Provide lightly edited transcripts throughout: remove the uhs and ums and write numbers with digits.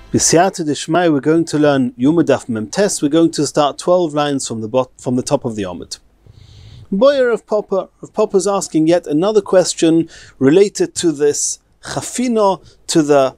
B'siyata d'shmai, we're going to learn Yoma Daf Mem Tes. We're going to start 12 lines from the top of the Omid. Boyer of Popper's asking yet another question related to this chafina, to the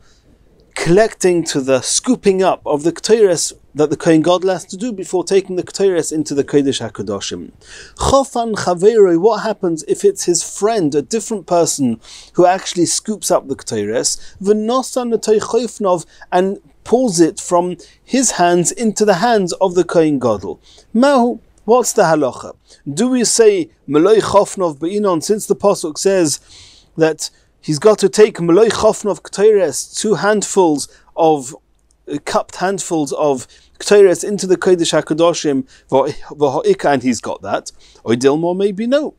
collecting, to the scooping up of the Ketores that the Kohen Gadol has to do before taking the Ketores into the Kodesh HaKadoshim. Chofan Chaveroi, what happens if it's his friend, a different person, who actually scoops up the Ketores, v'nosan l'toichofnov, and pulls it from his hands into the hands of the Kohen Gadol? Mahu, what's the halacha? Do we say Meloi Chofnov Be'inon, since the Pasuk says that he's got to take Meloi Chofnov Ketores, cupped handfuls of Ketores into the Kodesh HaKadoshim, v'ha'ika, and he's got that? Or Dilmor, maybe no.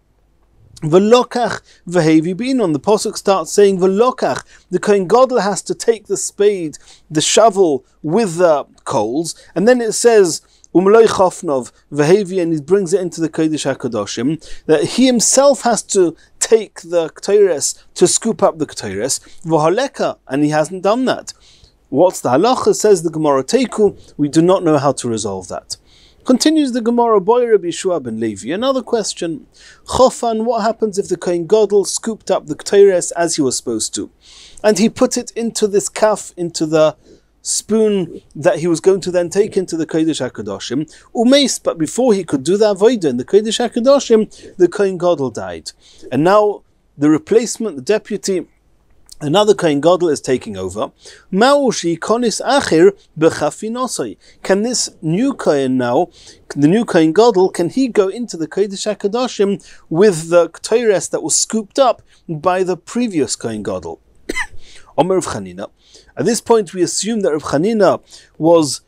V'lokach v'hevi Be'inon, the Pasuk starts saying V'lokach, the Kohen Gadol has to take the spade, the shovel with the coals, and then it says U'meloi Chofnov v'hevi, and he brings it into the Kodesh HaKadoshim, that he himself has to take the Ketores to scoop up the Ketores, v'haleka, and he hasn't done that. What's the halacha? Says the Gemara Teiku, we do not know how to resolve that. Continues the Gemara, Boy Rabbi Yeshua ben Levi, another question. Chofan, what happens if the Kohen Gadol scooped up the Ketores as he was supposed to, and he put it into this kaf, into the spoon that he was going to then take into the Kodesh HaKadoshim, umeis, but before he could do the avodah in the Kodesh HaKadoshim, the Kohen Gadol died. And now the replacement, the deputy, another Kohen Gadol is taking over. Can this new Kohen now, the new Kohen Gadol, can he go into the Kodesh HaKadoshim with the Ketores that was scooped up by the previous Kohen Gadol? Omer Rav Chanina. At this point we assume that Rav Chanina was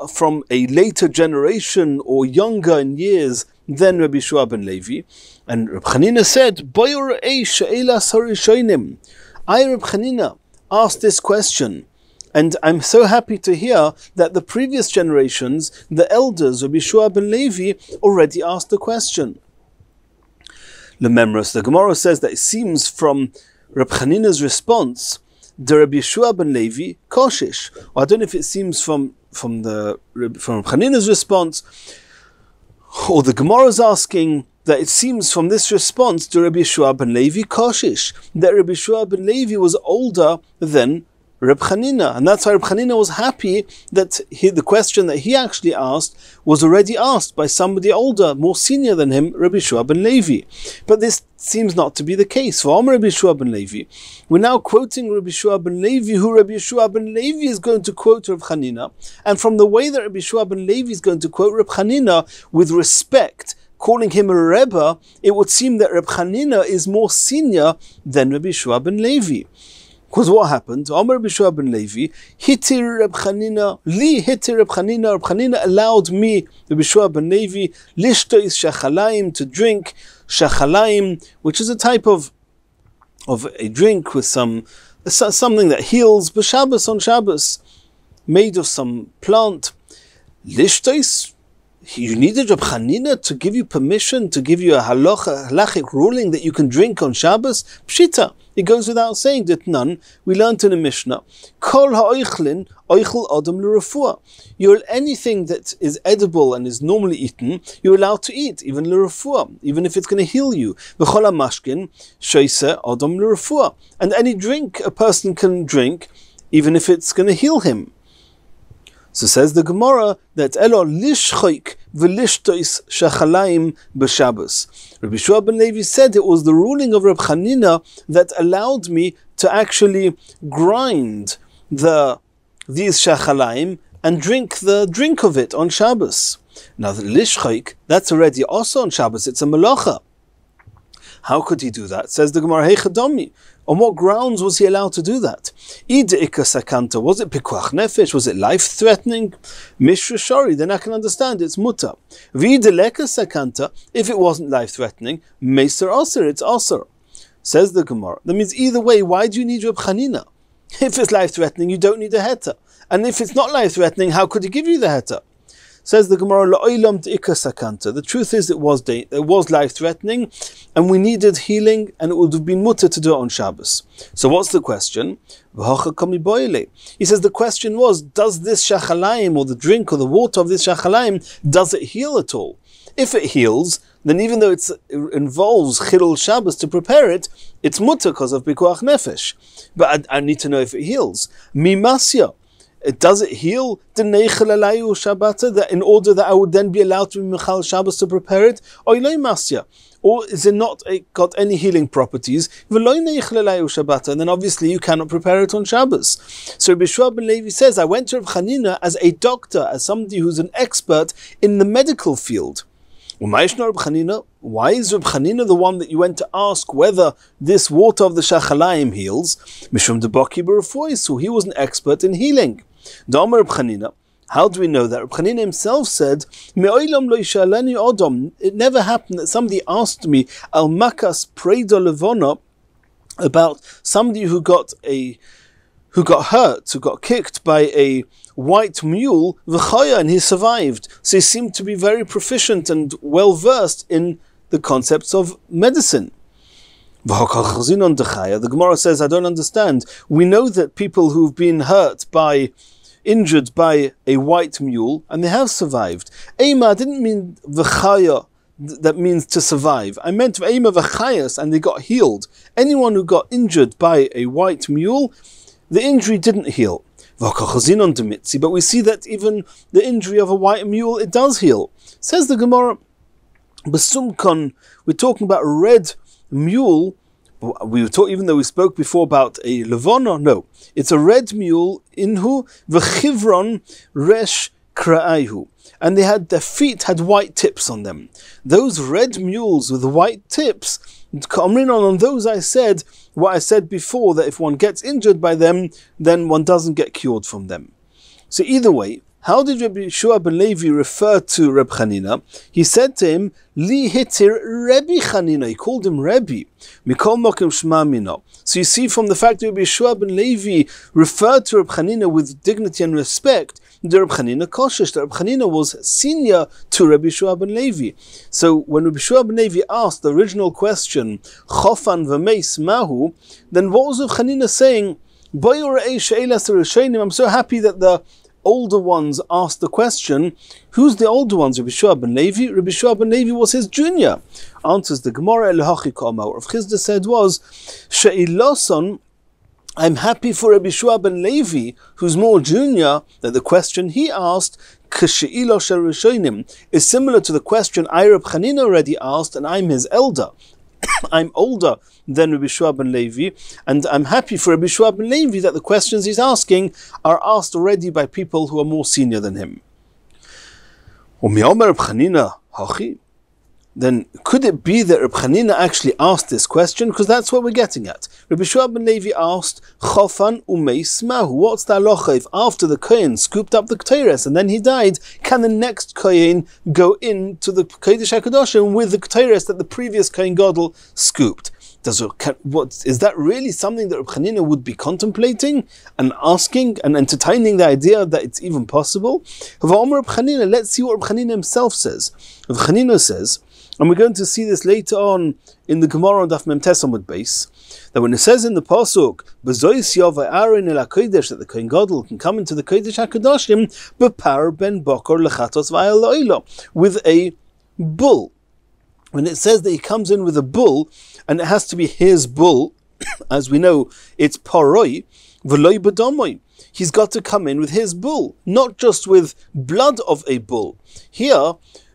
from a later generation or younger in years than Rabbi Yeshua ben Levi. And Rav Chanina said, I, Reb Chanina, asked this question, and I'm so happy to hear that the previous generations, the elders, Rabbi Yeshua ben Levi, already asked the question. The Gemara says that it seems from Reb Chanina's response, the Rabbi Yeshua ben Levi koshish. Or I don't know if it seems from Reb Chanina's response, or the Gemara is asking that it seems from this response to Rabbi Yeshua ben Levi koshish, that Rabbi Yeshua ben Levi was older than Reb Chanina, and that's why Reb Chanina was happy that the question that he actually asked was already asked by somebody older, more senior than him, Rabbi Yeshua ben Levi. But this seems not to be the case. For Rabbi Yeshua ben Levi, we're now quoting Rabbi Yeshua ben Levi, who Rabbi Yeshua ben Levi is going to quote Reb Chanina, and from the way that Rabbi Yeshua ben Levi is going to quote Reb Chanina with respect, calling him a Rebbe, it would seem that Reb Chanina is more senior than Rabbi Yeshua ben Levi. Because what happened? Amar Rabbi Yeshua ben Levi, hitir Reb Chanina, Reb Chanina allowed me, Rabbi Yeshua ben Levi, lishtois shachalaim, to drink shachalaim, which is a type of a drink with something that heals, b'Shabbos, on Shabbos, made of some plant. Lishtois, you needed Reb Chanina to give you permission, to give you a halachic ruling that you can drink on Shabbos? Pshita. It goes without saying that none. We learned in the Mishnah, Kol ha'oichlin oichel adam l'refuah. You're anything that is edible and is normally eaten, you're allowed to eat, even l'refuah, even if it's going to heal you. V'chol ha'mashkin sheise adam l'refuah. And any drink a person can drink, even if it's going to heal him. So says the Gemara that elo lishchoik v'lishtois shachalaim b'Shabbos. Rabbi Yeshua ben Levi said it was the ruling of Reb Chanina that allowed me to actually grind these shachalaim and drink the drink of it on Shabbos. Now the lishchoik, that's already also on Shabbos, it's a melacha. How could he do that? Says the Gemara, Heichadomi. On what grounds was he allowed to do that? Sakanta, was it pikuach nefesh? Was it life-threatening? Mishra shari, then I can understand it's muta. V'idileka sakanta, if it wasn't life-threatening, meiser aser, it's aser. Says the Gemara. That means either way, why do you need Reb Chanina? If it's life-threatening, you don't need a heta. And if it's not life-threatening, how could he give you the heta? Says the Gemara, La'olam d'ika sakanta. The truth is it was life-threatening, and we needed healing, and it would have been mutter to do it on Shabbos. So what's the question? He says the question was, does this shachalayim, or the drink or the water of this shachalayim, does it heal at all? If it heals, then even though it involves chilul Shabbos to prepare it, it's mutter because of pikuach nefesh. But I need to know if it heals. Mimasya. Does it heal the neichel alayu shabbata, that in order that I would then be allowed to be mechal Shabbos to prepare it? Or is it not got any healing properties? And then obviously you cannot prepare it on Shabbos. So Rabbi Yehoshua ben Levi says, I went to Reb Chanina as a doctor, as somebody who's an expert in the medical field. Why is Reb Chanina the one that you went to ask whether this water of the shachalayim heals? Mishum debaki b'refuah, so he was an expert in healing. Da'amar Reb Chanina. How do we know that? Reb Chanina himself said, it never happened that somebody asked me al makas preda levona, about somebody who got hurt, who got kicked by a white mule, v'chaya, and he survived. So he seemed to be very proficient and well versed in the concepts of medicine. The Gemara says, I don't understand. We know that people who've been injured by a white mule, and they have survived. Eima didn't mean v'chaya, that means to survive. I meant eima v'chayas, and they got healed. Anyone who got injured by a white mule, the injury didn't heal. But we see that even the injury of a white mule, it does heal. Says the Gemara, Besumkon, we're talking about a red mule. Even though we spoke before about a levona, no, it's a red mule. Inhu v'chivron resh kra'ayhu, and their feet had white tips on them. Those red mules with the white tips, on those I said what I said before, that if one gets injured by them, then one doesn't get cured from them. So either way, how did Rabbi Yehoshua ben Levi refer to Reb Chanina? He said to him, Li hitir Rabbi Chanina. He called him Rabbi. Mikol mokem shma mino. So you see from the fact that Rabbi Yehoshua ben Levi referred to Reb Chanina with dignity and respect, the Reb Chanina koshish, that Reb Chanina was senior to Rabbi Yehoshua ben Levi. So when Rabbi Yehoshua ben Levi asked the original question, Chofan v'meis mahu, then what was Reb Chanina saying? I'm so happy that the older ones asked the question. Who's the older ones? Rabbi Yehoshua ben Levi? Rabbi Yehoshua ben Levi was his junior. Answers the Gemara, Elohachi Kama. Rav Chizda said was, She'iloson, I'm happy for Rabbi Yehoshua ben Levi, who's more junior, that the question he asked, K'she'ilo she'rishonim, is similar to the question I, Reb Chanina, already asked, and I'm his elder. I'm older than Rabbi Yehoshua ben Levi, and I'm happy for Rabbi Yehoshua ben Levi that the questions he's asking are asked already by people who are more senior than him. Then could it be that Reb Chanina actually asked this question? Because that's what we're getting at. Rabbi Yehoshua ben Levi asked, Chofan umeis mahu, what's the halacha if after the kohen scooped up the ketores and then he died, can the next kohen go into the Kodesh HaKadoshim with the ketores that the previous kohen gadol scooped? Is that really something that Reb Chanina would be contemplating and asking and entertaining the idea that it's even possible? Let's see what Reb Chanina himself says. Reb Chanina says, and we're going to see this later on in the Gemara on Daf Mem Tes Amud Beis, that when it says in the pasuk, "B'zois yava Aaron el hakodesh," that the kohen gadol can come into the Kodesh HaKadoshim, b'par ben bokor lechatos v'ayel lo'ilo, with a bull. When it says that he comes in with a bull, and it has to be his bull, as we know, it's paroi v'loi b'domoi. He's got to come in with his bull, not just with blood of a bull. Here,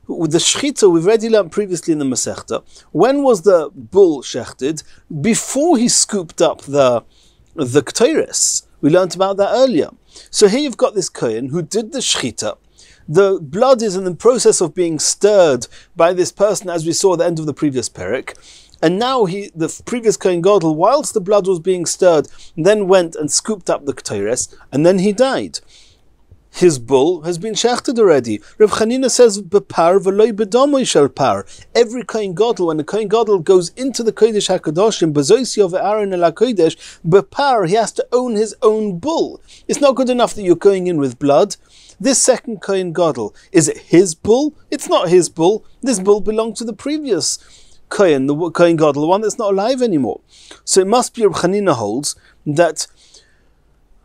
with the shlita, we've already learned previously in the Masechta, when was the bull shechted? Before he scooped up the ketores. We learned about that earlier. So here you've got this kohen who did the shlita. The blood is in the process of being stirred by this person, as we saw at the end of the previous perek. And now the previous kohen gadol, whilst the blood was being stirred, then went and scooped up the ketores, and then he died. His bull has been shechted already. Reb Chanina says, "Bepar v'loy b'damoy shel par." Every kohen gadol, when the kohen gadol goes into the Kodesh HaKadoshim, b'zois yov Aaron el hakodesh, bepar, he has to own his own bull. It's not good enough that you're going in with blood. this second Kohen Gadol, is it his bull? It's not his bull. This bull belonged to the previous Kohen, the Kohen Gadol, the one that's not alive anymore. So it must be Reb Chanina holds that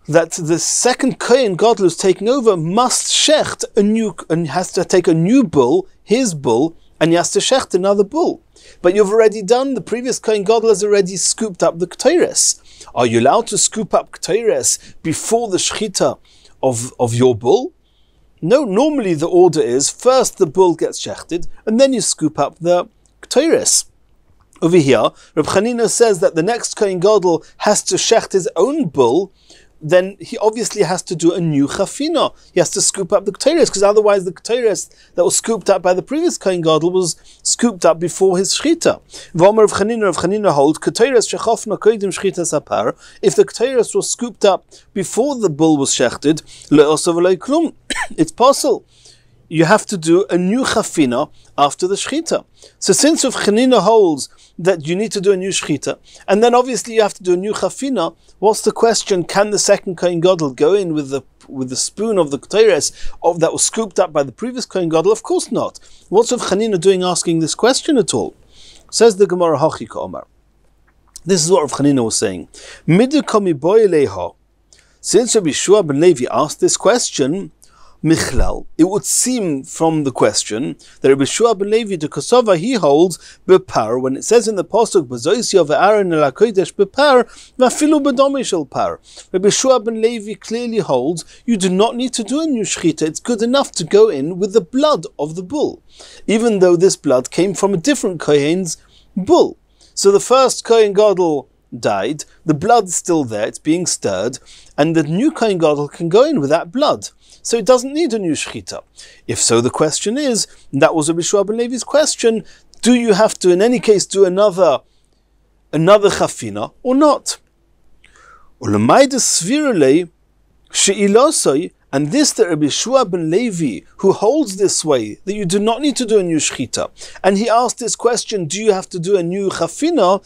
the second Kohen Gadol who's taking over must shecht a new, and has to take a new bull, his bull, and he has to shecht another bull. But you've already done, the previous Kohen Gadol has already scooped up the Ketores. Are you allowed to scoop up Ketores before the shlita of your bull? No, normally the order is first the bull gets shechted and then you scoop up the Ketores. Over here, Reb Chanina says that the next Kohen Gadol has to shecht his own bull, then he obviously has to do a new chafina. He has to scoop up the Ketores, because otherwise the Ketores that was scooped up by the previous Kohen Gadol was scooped up before his shlita. V'omer Rav Chanina holds Ketores shechofna kodim shchita sapar. If the Ketores was scooped up before the bull was shechted, le'osav v'lo klum. It's possible. You have to do a new chafina after the shchita. So since Rav Chanina holds that you need to do a new shchita, and then obviously you have to do a new chafina, what's the question? Can the second Kohen Gadol go in with the spoon of the Ketores that was scooped up by the previous Kohen Gadol? Of course not. What's Rav Chanina doing asking this question at all? Says the Gemara Hachi Ka'omar. This is what Rav Chanina was saying. Since Rabbi Yehoshua ben Levi asked this question, Michlal, it would seem from the question that Rabbi Yehoshua ben Levi de Kosova, he holds bepar, when it says in the pasuk B'zoisya ve'aron el hakodesh bepar v'afilu b'domei shel par. Rabbi Yehoshua ben Levi clearly holds you do not need to do a new shchita. It's good enough to go in with the blood of the bull, even though this blood came from a different kohen's bull. So the first Kohen Gadol died, the blood's still there, it's being stirred, and the new Kohen Gadol can go in with that blood. So it doesn't need a new shchita. If so, the question is, that was Rabbi Yehoshua ben Levi's question, do you have to in any case do another chafina or not? And this that Rabbi Yehoshua ben Levi, who holds this way, that you do not need to do a new shchita, and he asked this question, do you have to do a new chafina?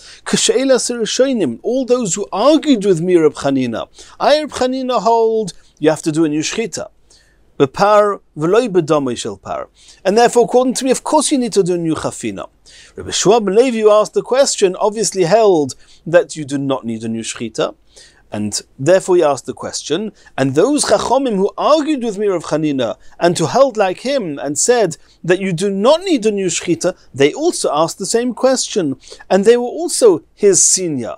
All those who argued with me, Reb Chanina, Reb Chanina hold, you have to do a new shchita. And therefore, according to me, of course you need to do a new chafina. Rabbi Yehoshua ben Levi, who asked the question, obviously held that you do not need a new shchita, and therefore he asked the question. And those chachomim who argued with me, Rav Chanina, and who held like him and said that you do not need a new shchita, they also asked the same question, and they were also his senior.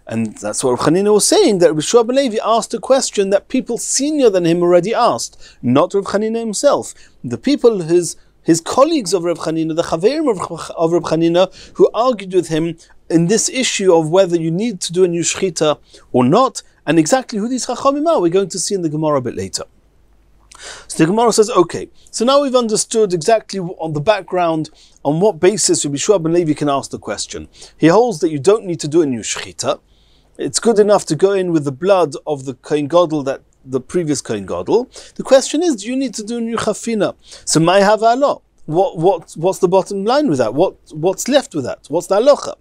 And that's what Rav Chanina was saying, that Rabbi Yehoshua ben Levi asked a question that people senior than him already asked, not Rav Chanina himself. The people, his colleagues of Rav Chanina, the chaverim of Rav Chanina, who argued with him in this issue of whether you need to do a new shchita or not, and exactly who these chachamim are, we're going to see in the Gemara a bit later. So the Gemara says, okay, so now we've understood exactly on the background on what basis Rabbi Yehoshua ben Levi can ask the question. He holds that you don't need to do a new shchita. It's good enough to go in with the blood of the Kohen Gadol, that the previous Kohen Gadol. The question is, do you need to do a new chafina? So my havala. What's the bottom line with that? What's left with that? What's the halacha?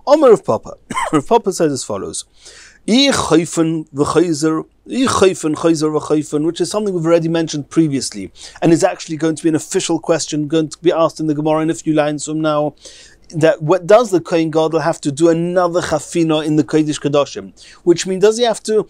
Omer of Papa. Rav Papa says as follows: which is something we've already mentioned previously, and is actually going to be an official question going to be asked in the Gemara in a few lines from now. That what does the Kohen Gadol have to do another chafina in the Kodesh Kedoshim? Which means, does he have to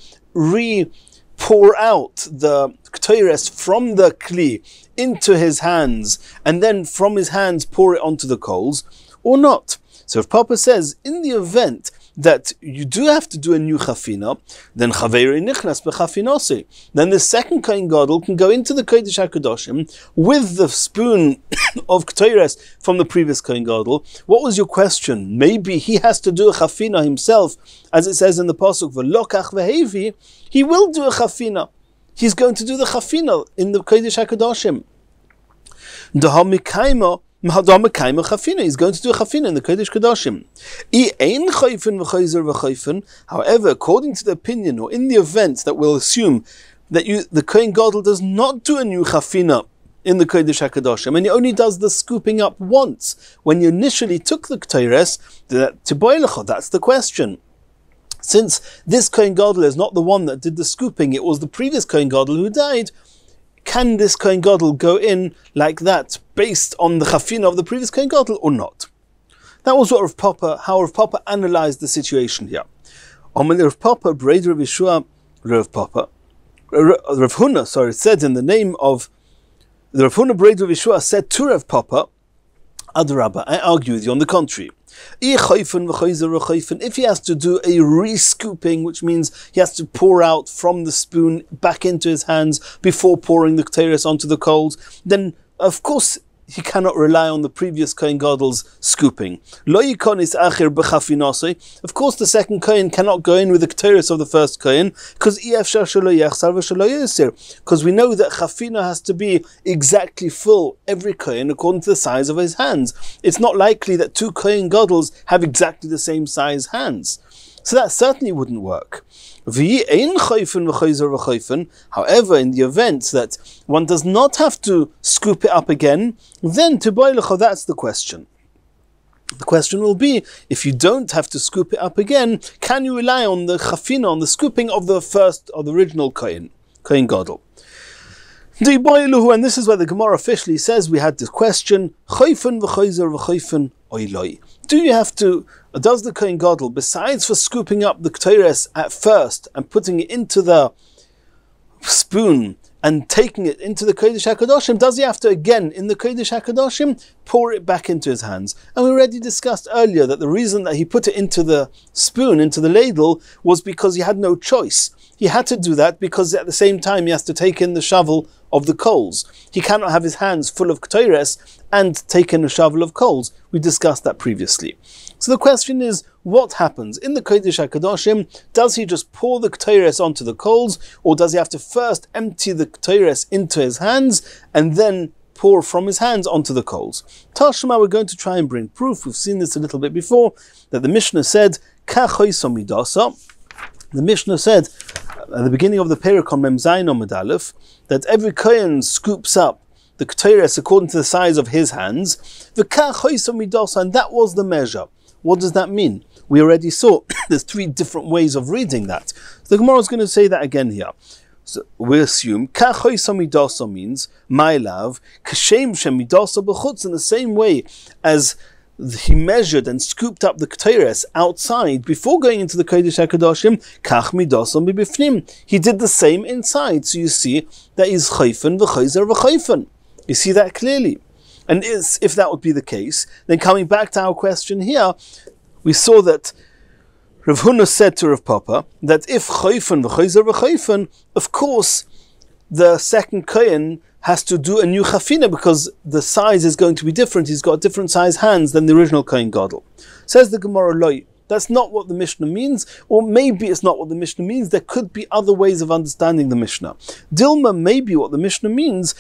pour out the Ketores from the Kli into his hands, and then from his hands pour it onto the coals, or not? So if Papa says, in the event that you do have to do a new chafina, then chaveri nichnas bechafinose. Then the second Kohen Gadol can go into the Kodesh HaKadoshim with the spoon of Ketores from the previous Kohen Gadol. What was your question? Maybe he has to do a chafina himself, as it says in the pasuk v'lokach v'hevi. He will do a chafina. He's going to do the chafina in the Kodesh HaKadoshim. Dahamikaima. He's going to do a chafina in the Kodesh Kedoshim. However, according to the opinion, or in the event that we'll assume that the Kohen Gadol does not do a new chafina in the Kodesh HaKadoshim, and he only does the scooping up once, when you initially took the Ketores, that's the question. Since this Kohen Gadol is not the one that did the scooping, it was the previous Kohen Gadol who died, can this Kohen Gadol go in like that based on the chafina of the previous Kohen Gadol or not? That was what how Rav Papa analyzed the situation here. Rav Papa, Breder Rav Yeshua, Rav Huna, said in the name of the Rav Huna, Breder Rav Yeshua said to Rav Papa, Adarabba, I argue with you on the contrary. If he has to do a re-scooping, which means he has to pour out from the spoon back into his hands before pouring the ketores onto the coals, then of course he cannot rely on the previous Kohen Gadol's scooping. Of course the second Kohen cannot go in with the ketores of the first Kohen, because we know that chafina has to be exactly full, every Kohen, according to the size of his hands. It's not likely that two Kohen Gadol's have exactly the same size hands. So that certainly wouldn't work. However, in the event that one does not have to scoop it up again, then that's the question. The question will be, if you don't have to scoop it up again, can you rely on the chafina, on the scooping of the original Kohen Gadol? And this is where the Gemara officially says we had this question, does the Kohen Gadol, besides for scooping up the ketores at first and putting it into the spoon and taking it into the Kodesh HaKadoshim, does he have to again, in the Kodesh HaKadoshim, pour it back into his hands? And we already discussed earlier that the reason that he put it into the spoon, into the ladle, was because he had no choice. He had to do that because at the same time he has to take in the shovel of the coals. He cannot have his hands full of ketores and take in a shovel of coals. We discussed that previously. So the question is, what happens? In the Kodesh HaKadoshim, does he just pour the ketores onto the coals, or does he have to first empty the ketores into his hands and then pour from his hands onto the coals? Tashma, we're going to try and bring proof. We've seen this a little bit before, that the Mishnah said, the Mishnah said at the beginning of the Perek on Mem Zayin Amud Aleph that every Kohen scoops up the ketores according to the size of his hands, and that was the measure. What does that mean? We already saw there's three different ways of reading that. So the Gemara is going to say that again here. So we assume means my love kashem shemidasa b'chutz, in the same way as he measured and scooped up the ketores outside before going into the Kodesh HaKadoshim, kach midasa mibifnim. He did the same inside. So you see that he's chayfen v'chayzer v'chayfen. You see that clearly. And if that would be the case, then coming back to our question here, we saw that Rav Huna said to Rav Papa that if chayfen v'chayzer v'chayfen, of course the second Kohen has to do a new chafina because the size is going to be different. He's got different size hands than the original Kohen Gadol. Says the Gemara, Loi, that's not what the Mishnah means, or maybe it's not what the Mishnah means. There could be other ways of understanding the Mishnah. Dilma, maybe what the Mishnah means,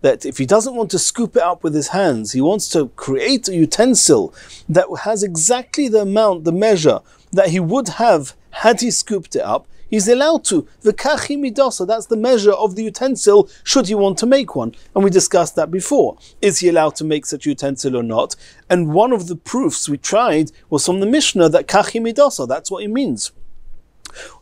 that if he doesn't want to scoop it up with his hands, he wants to create a utensil that has exactly the amount, the measure that he would have had he scooped it up. He's allowed to. V'kachi midasa, that's the measure of the utensil, should he want to make one. And we discussed that before. Is he allowed to make such a utensil or not? And one of the proofs we tried was from the Mishnah that kachi midasa, that's what it means.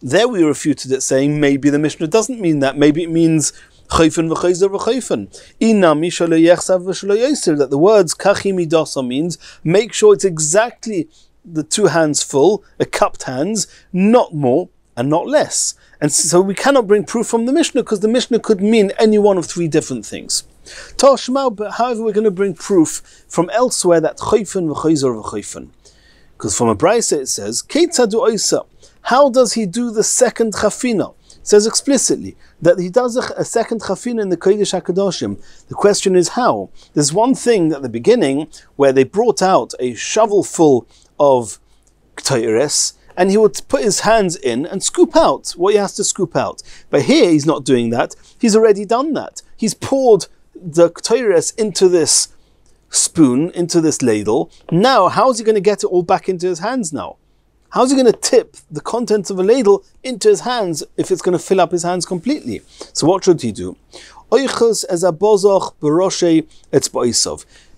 There we refuted it, saying maybe the Mishnah doesn't mean that. Maybe it means chayfen v'chayzer v'chayfen. Inami shelo yechsav v'shelo yoser, that the words kachi midasa means make sure it's exactly the two hands full, a cupped hands, not more and not less. And so we cannot bring proof from the Mishnah because the Mishnah could mean any one of three different things. Tashma, but however we're going to bring proof from elsewhere that chayfen v'chayzer v'chayfen. Because from a Brayse it says, Keitzadu oisa, how does he do the second chafina? It says explicitly that he does a second chafina in the Kodesh HaKadoshim. The question is how? There's one thing at the beginning where they brought out a shovelful of ketores, and he would put his hands in and scoop out what he has to scoop out. But here he's not doing that. He's already done that. He's poured the ketores into this spoon, into this ladle. Now, how is he going to get it all back into his hands now? How is he going to tip the contents of a ladle into his hands if it's going to fill up his hands completely? So what should he do?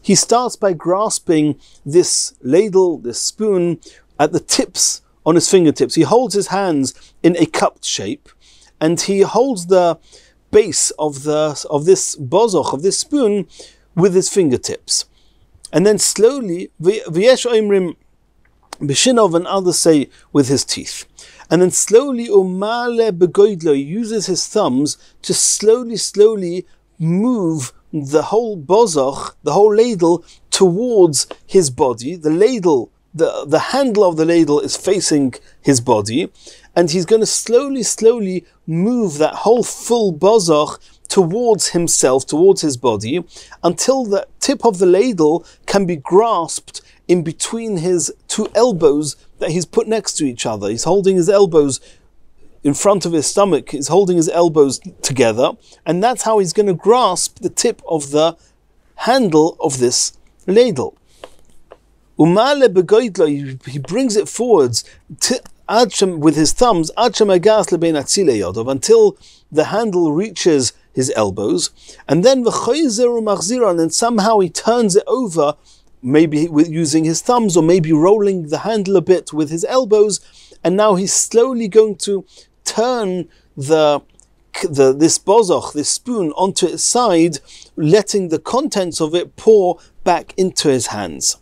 He starts by grasping this ladle, this spoon, at the tips on his fingertips. He holds his hands in a cupped shape, and he holds the base of this bozoch, of this spoon, with his fingertips. And then slowly, v'yesh oimrim b'shinov, and others say with his teeth. And then slowly, umale begoidlo, he uses his thumbs to slowly move the whole bozoch, the whole ladle, towards his body. The ladle, the handle of the ladle is facing his body, and he's going to slowly move that whole full bozoch towards himself, towards his body, until the tip of the ladle can be grasped in between his two elbows that he's put next to each other. He's holding his elbows in front of his stomach, he's holding his elbows together, and that's how he's going to grasp the tip of the handle of this ladle. Umale begoidlo, he brings it forwards with his thumbs until the handle reaches his elbows, and then and then somehow he turns it over, maybe with using his thumbs, or maybe rolling the handle a bit with his elbows, and now he's slowly going to turn this bozoch, this spoon, onto its side, letting the contents of it pour back into his hands.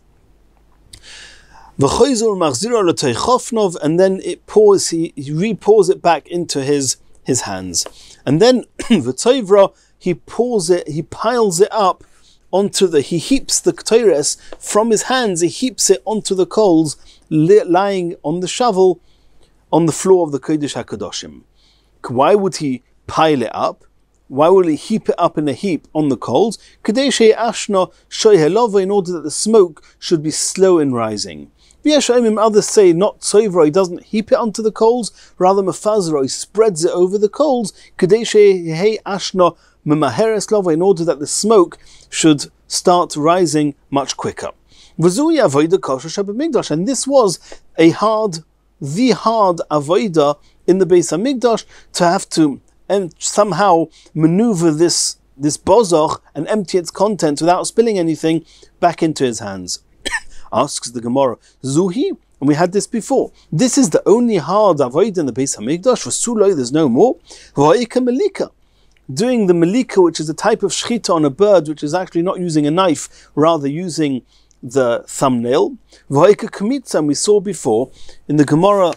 And then it pours, he re-pours it back into his hands. And then he piles it up onto he heaps the ktores from his hands, he heaps it onto the coals lying on the shovel on the floor of the Kodesh HaKadoshim. Why would he pile it up? Why will he heap it up in a heap on the coals? In order that the smoke should be slow in rising. Others say not tzovra, he doesn't heap it onto the coals, rather mefazro, he spreads it over the coals, in order that the smoke should start rising much quicker. And this was the hard avodah in the Beis HaMikdash, to have to somehow maneuver this bozoch and empty its contents without spilling anything back into his hands. Asks the Gemara, Zuhi, and we had this before. This is the only hard avodah in the Beis HaMikdash. Rasuloi, there's no more. V'ha'ika melika, doing the melika, which is a type of shlita on a bird, which is actually not using a knife, rather using the thumbnail. V'ha'ika kamitza, and we saw before in the Gemara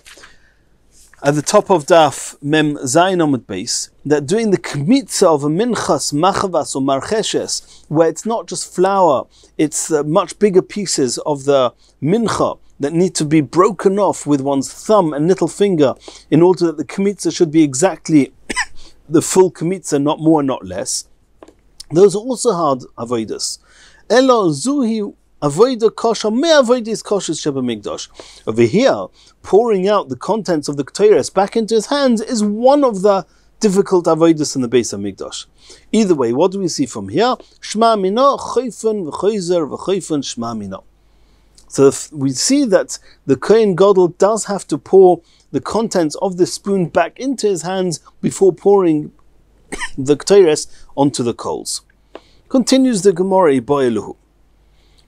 at the top of Daf Mem Zayin Amud Beis, that doing the kmitza of a minchas, machavas or marcheshes, where it's not just flour, it's much bigger pieces of the mincha that need to be broken off with one's thumb and little finger in order that the kmitza should be exactly the full kmitza, not more, not less. Those are also hard avodas. Elo zuhi avodah kosher, me avodas kosher sheba migdash. Over here, pouring out the contents of the ktores back into his hands is one of the difficult avodas in the Beis HaMikdash. Either way, what do we see from here? Shma mina, choyfen, v'choyzer, v'choyfen, shma mina. So we see that the Kohen Gadol does have to pour the contents of the spoon back into his hands before pouring the ktores onto the coals. Continues the Gemara, Boyeluhu.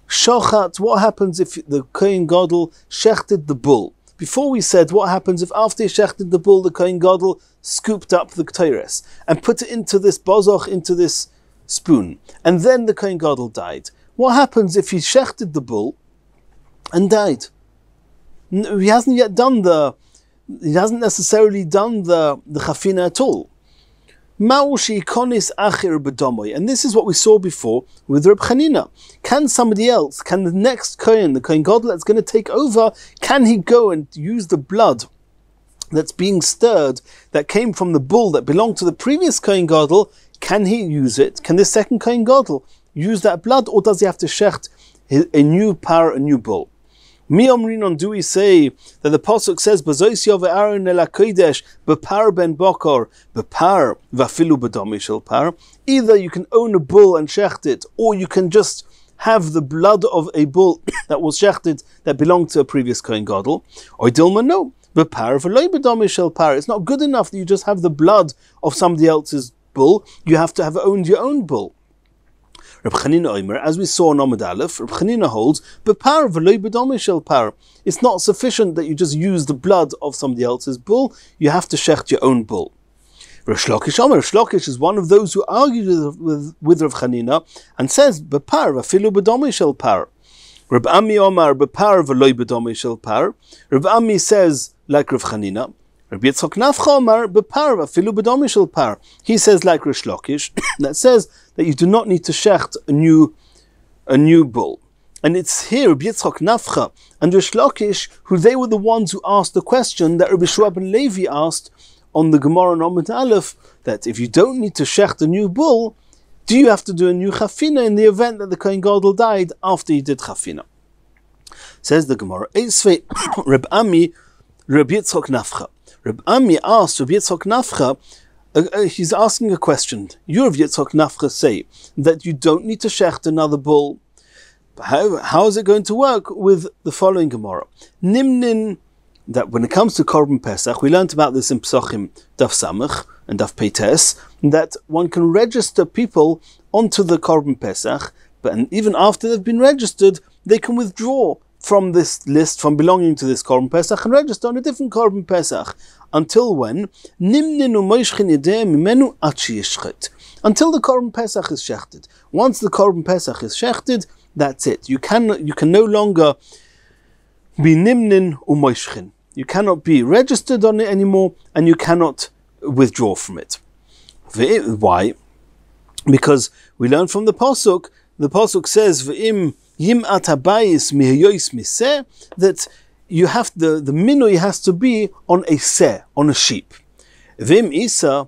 Shochat, what happens if the Kohen Gadol shechted the bull? Before we said what happens if after he shechted the bull, the Kohen Gadol scooped up the ktores and put it into this bozoch, into this spoon, and then the Kohen Gadol died. What happens if he shechted the bull and died? He hasn't necessarily done the chafina at all. And this is what we saw before with Reb Chanina. Can somebody else, can the next Kohen, the Kohen Gadol that's going to take over, can he go and use the blood that's being stirred, that came from the bull that belonged to the previous Kohen Gadol? Can he use it? Can this second Kohen Gadol use that blood, or does he have to shecht a new par, a new bull? Mi omrinon, do we say that the pasuk says B'zois yove Aaron el hakodesh b'par ben bokor b'par v'afilu b'dami shel par? Either you can own a bull and shecht it, or you can just have the blood of a bull that was shechted that belonged to a previous Kohen Gadol. Or Dilma, no, b'par v'loi b'dami shel par. It's not good enough that you just have the blood of somebody else's bull. You have to have owned your own bull. Reb Chanina Omer, as we saw in Amud Aleph, Reb Chanina holds, "B'par v'loi b'dami shel par." It's not sufficient that you just use the blood of somebody else's bull. You have to shecht your own bull. Rish Lakish is one of those who argues with Rav Chanina and says, Bepar, afilu b'domei shel par. Reb Ami Omar, Bepar v'loi b'domei shel par. Reb Ami says, like Rav Chanina. Rabbi Yitzchok Nafcha Omar, Bepar afilu b'domei shel par. He says, like Rish Lakish, that says that you do not need to shecht a new bull. And it's here Rabbi Yitzchok Nafcha and Rish Lakish, who they were the ones who asked the question that Rabbi Shua ben Levi asked on the Gemara in Omid Aleph, that if you don't need to shecht a new bull, do you have to do a new chafina in the event that the Kohen Gadol died after he did chafina? Says the Gemara, Eisvei Reb Ami, Rabbi Yitzchok Nafcha. Reb Ami asked Rabbi Yitzchok Nafcha, he's asking a question. You, Rabbi Yitzchok Nafcha, say that you don't need to shecht another bull. How is it going to work with the following Gemara? Nimnin, that when it comes to Korban Pesach, we learned about this in Pesachim, Daf Samach and Daf Peites, that one can register people onto the Korban Pesach, but even after they've been registered, they can withdraw from this list, from belonging to this Korban Pesach, and register on a different Korban Pesach. Until when? Nimnin u'moishchin yedeh mimenu achi yishchet. Until the Korban Pesach is shechted. Once the Korban Pesach is shechted, that's it. You can no longer be nimnin u'moishchin. You cannot be registered on it anymore, and you cannot withdraw from it. Why? Because we learn from the Pasuk says, V'im yim atabayis mihayois miseh, that you have the minui has to be on a seh, on a sheep. V'im isa,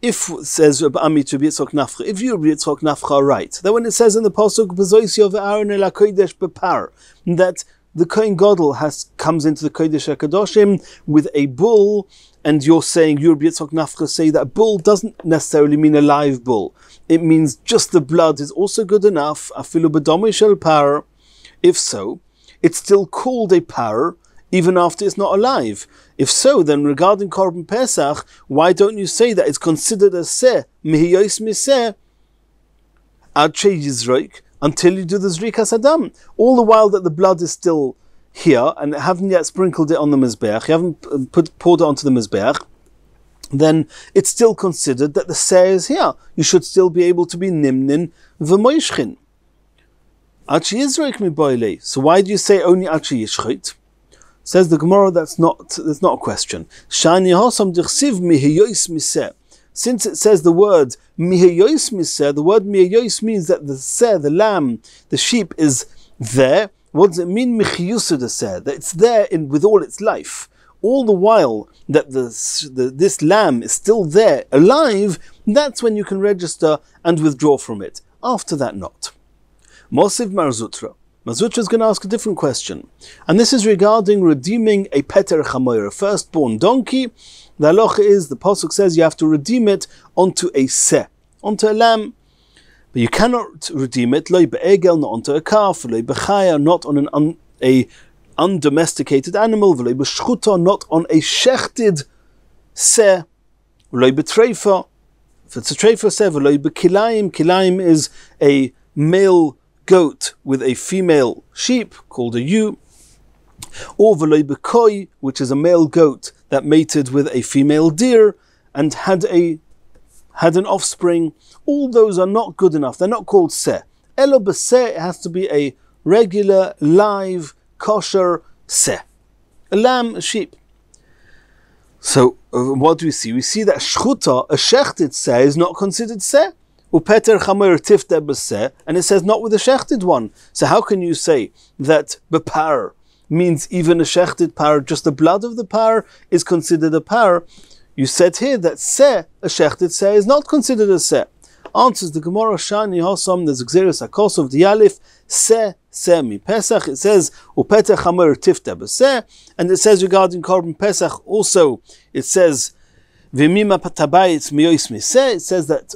if, says Rabbi Ami to Yitzchok Nafcha, if you, Yitzchok Nafcha, are right, that when it says in the Pasuk, B'zois yov Aaron el HaKodesh bepar, that the Kohen Gadol comes into the Kodesh HaKadoshim with a bull, and you're saying, you, Rabbi Yitzchok Nafcha, say that bull doesn't necessarily mean a live bull. It means just the blood is also good enough, afilu b'domei shel par. If so, it's still called a par, even after it's not alive. If so, then regarding Korban Pesach, why don't you say that it's considered a seh, mihiyois miseh, ad she yizroik, until you do the Zrikas Adam? All the while that the blood is still here, and haven't yet sprinkled it on the Mizbeach, you haven't poured it onto the Mizbeach, then it's still considered that the seh is here. You should still be able to be nimnin v'moishchin. Ad she yizroik mi boile. So why do you say only ad she yishchit? Says the Gemara, that's not a question. Shani hosam dichsiv mihayois miseh. Since it says the word mihayois miseh, the word mihayois means that the seh, the lamb, the sheep is there. What does it mean michiyusa the seh? That it's there with all its life. All the while that this lamb is still there, alive, that's when you can register and withdraw from it. After that, not. Mosiv Marzutra. Marzutra is going to ask a different question. And this is regarding redeeming a Peter Chamoyer, a firstborn donkey. The halacha is, the Pasuk says you have to redeem it onto a seh, onto a lamb. But you cannot redeem it, loy be'egel, not onto a calf, loy bechaya, not on a undomesticated animal, loy b'shchuta, not on a shechted seh, loy b'treifa. If it's a treifa seh, loy b'kilayim, kilayim is a male goat with a female sheep called a ewe, or v'loy b'koi, which is a male goat that mated with a female deer and had an offspring. All those are not good enough. They're not called seh. Elo b'seh, it has to be a regular, live, kosher seh. A lamb, a sheep. So what do we see? We see that shchuta, a shechted seh, is not considered seh. Upeter chamer tifte b'seh, and it says not with a shechted one. So how can you say that bepar means even a shechted par, just the blood of the par is considered a par? You said here that seh, a shechted seh, is not considered a seh. Answers the Gemara, Shani Hosam, there's Xeris Akos of the Alif, seh mi Pesach. It says upeter chamer tifte b'seh, and it says regarding Korban Pesach also, it says v'mima patabayitz miyois miseh. It says that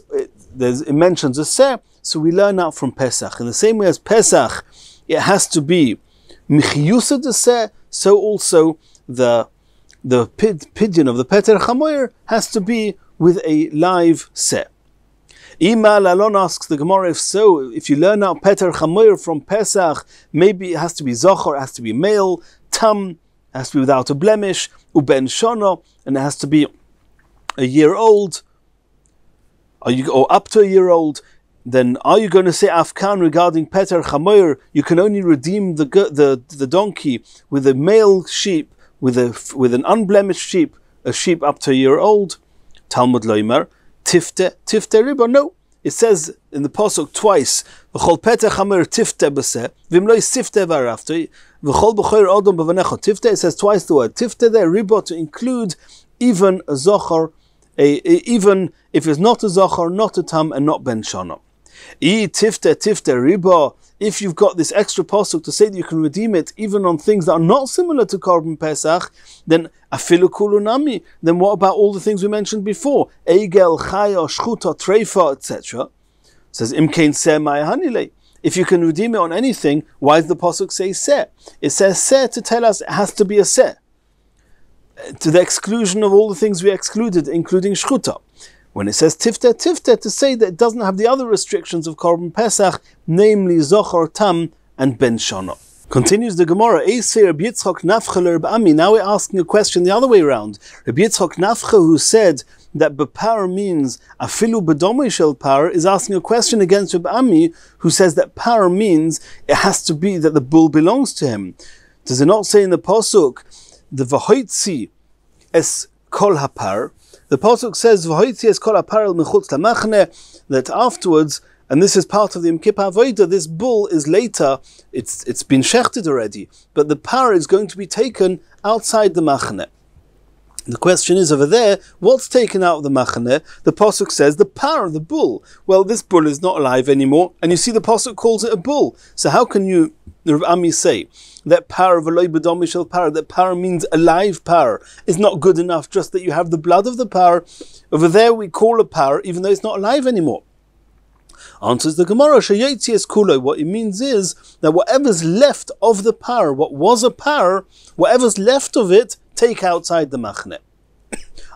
it mentions a seh, so we learn out from Pesach. In the same way as Pesach, it has to be michiyusa de seh, so also the pidyon of the Peter Chamoyer has to be with a live seh. Ima Lalon asks the Gemara, if so, if you learn out Peter Chamoyer from Pesach, maybe it has to be zochor, it has to be male, tam, it has to be without a blemish, uben shona, and it has to be a year old, or up to a year old, then are you going to say afkan regarding Peter Chamoyer? You can only redeem the donkey with a male sheep, with an unblemished sheep, a sheep up to a year old. Talmud Loimer, tifte riba. No, it says in the pasuk twice. V'chol Peter Chamoyer tifte b'seh, v'imloi sifte v'arafte, v'chol b'choyer odom b'vanecha tifte. It says twice the word tifte there, riba, to include even a zochar, even if it's not a zochar, not a tam, and not ben shana. Tifte riba. If you've got this extra pasuk to say that you can redeem it even on things that are not similar to Korban Pesach, then afilu kulunami. Then what about all the things we mentioned before? Egel, chaya, shchuta, treifa, etc. It says imkein seh ma'ahanile. If you can redeem it on anything, why does the pasuk say seh? It says seh to tell us it has to be a seh, to the exclusion of all the things we excluded, including shchuta. When it says tifte, to say that it doesn't have the other restrictions of Korban Pesach, namely Zochar, Tam, and Ben Shana. Continues the Gemara, Rabbi Yitzchok nafcha Rabbi Ami. Now we're asking a question the other way around. Rabbi Yitzchok nafcha, who said that bepar means afilu bedomei shel par, is asking a question against Rabbi Ami, who says that par means it has to be that the bull belongs to him. Does it not say in the pasuk, the v'hoitzi es kol hapar? The pasuk says v'hoitzi es kol hapar el mechutz lamachne, that afterwards, and this is part of the Yom Kippur Avodah, this bull is later, it's been shechted already, but the par is going to be taken outside the machne. The question is over there, what's taken out of the machane? The pasuk says the par, the bull. Well, this bull is not alive anymore, and you see the pasuk calls it a bull. So how can you, Rav Ami, say that par v'loi b'domi shel par, that par means a live par, is not good enough just that you have the blood of the par? Over there we call a par even though it's not alive anymore. Answers the Gemara, sheyotzi es kulo. What it means is that whatever's left of the par, what was a par, whatever's left of it, take outside the machne.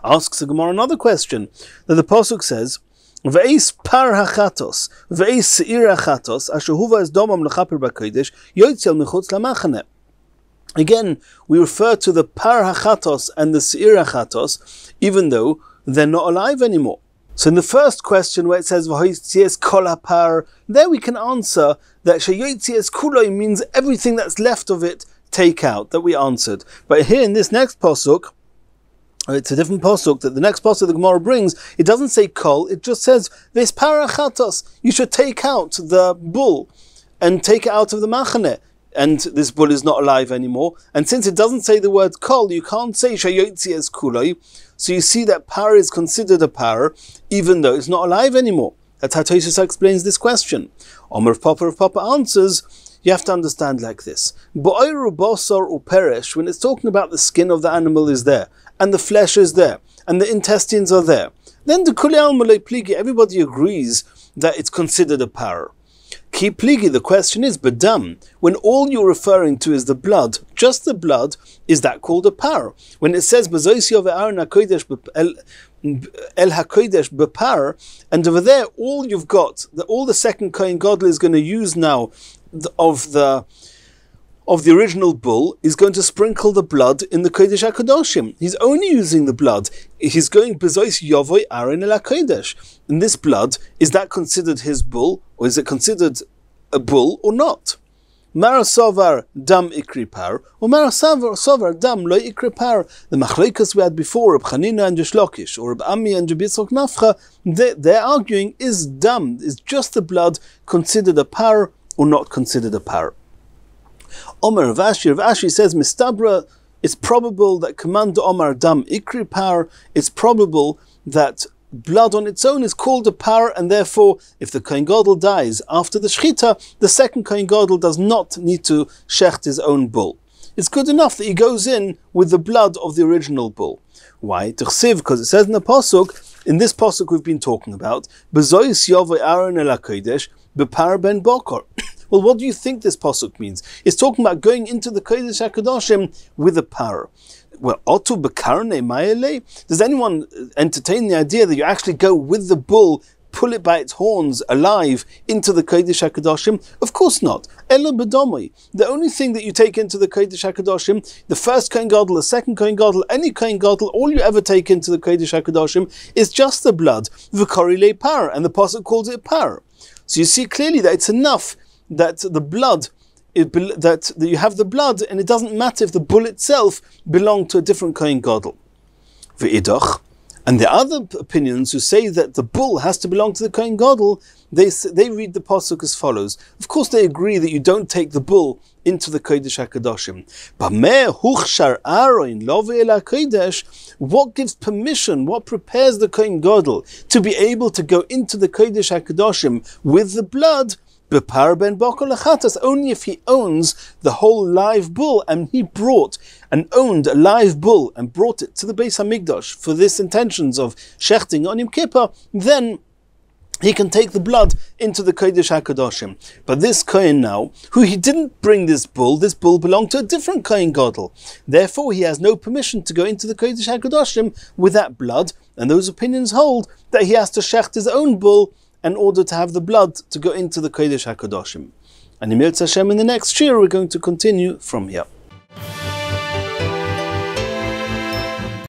Asks the Gemara another question, that the pasuk says, "Ve'is par hachatos, ve'is seir hachatos, asher huva es domam lechaper b'kodesh, yotzel mechutz lamachne." Again, we refer to the par hachatos and the seir hachatos, even though they're not alive anymore. So in the first question where it says v'hoitzies kol hapar, there we can answer that sheyotzies kuloi means everything that's left of it take out, that we answered. But here in this next pasuk, it's a different pasuk, that the next pasuk the Gemara brings, it doesn't say kol, it just says ves parachatos, you should take out the bull and take it out of the machane. And this bull is not alive anymore. And since it doesn't say the word kol, you can't say sheyotzies kuloi. So you see that par is considered a par, even though it's not alive anymore. That's how Tosfos explains this question. Omer of Papa answers, you have to understand like this. Bo'oru bosor uperesh, when it's talking about the skin of the animal is there, and the flesh is there, and the intestines are there, then the kuli alma lo pligi, everybody agrees that it's considered a par. Ki pligi, the question is, bedam, when all you're referring to is the blood, just the blood, is that called a par? When it says, B'zoisio ve'aron hakodesh el hakodesh bepar, and over there, all you've got, all the second Kohen Gadol is going to use now of the original bull is going to sprinkle the blood in the Kodesh HaKadoshim. He's only using the blood. He's going Bezois Yovoi Aaron El HaKodesh. And this blood, is that considered his bull, or is it considered a bull or not? Marasovar dam ikripar, or Marasovar dam lo ikripar. The machleikas we had before, Reb Chanina and Yesh Lakish, or Reb Ami and Rabbi Yitzchok Nafcha, they're arguing, is dam, is just the blood considered a par or not considered a par? Omer Rav Ashi says, Mistabra, it's probable that command Omar dam ikri par, it's probable that blood on its own is called a par, and therefore, if the Kohen Gadol dies after the shchita, the second Kohen Gadol does not need to shecht his own bull. It's good enough that he goes in with the blood of the original bull. Why? Because it says in the pasuk, in this pasuk we've been talking about, Bezois Yovoi Aaron El HaKodesh Bepar Ben Bokor. Well, what do you think this pasuk means? It's talking about going into the Kodesh HaKadoshim with a par. Well, Otu Bekarne Mayele? Does anyone entertain the idea that you actually go with the bull pull it by its horns alive into the Kodesh HaKadoshim? Of course not. Elo b'domai. The only thing that you take into the Kodesh HaKadoshim, the first Kohen Gadol, the second Kohen Gadol, any Kohen Gadol, all you ever take into the Kodesh HaKadoshim is just the blood. V'korile par, and the Pasuk calls it par. So you see clearly that it's enough that the blood, that you have the blood, and it doesn't matter if the bull itself belonged to a different Kohen Gadol. V'idach. And the other opinions who say that the bull has to belong to the Kohen Gadol, they read the pasuk as follows. Of course, they agree that you don't take the bull into the Kodesh HaKadoshim. What gives permission, what prepares the Kohen Gadol to be able to go into the Kodesh HaKadoshim with the blood? Only if he owns the whole live bull, and he brought and owned a live bull and brought it to the Beis Hamikdash for this intentions of shechting on Yom Kippur, then he can take the blood into the Kodesh HaKadoshim. But this Kohen now, who he didn't bring this bull belonged to a different Kohen Gadol. Therefore, he has no permission to go into the Kodesh HaKadoshim with that blood, and those opinions hold that he has to shecht his own bull in order to have the blood to go into the Kodesh HaKadoshim. And in the next shiur, we're going to continue from here.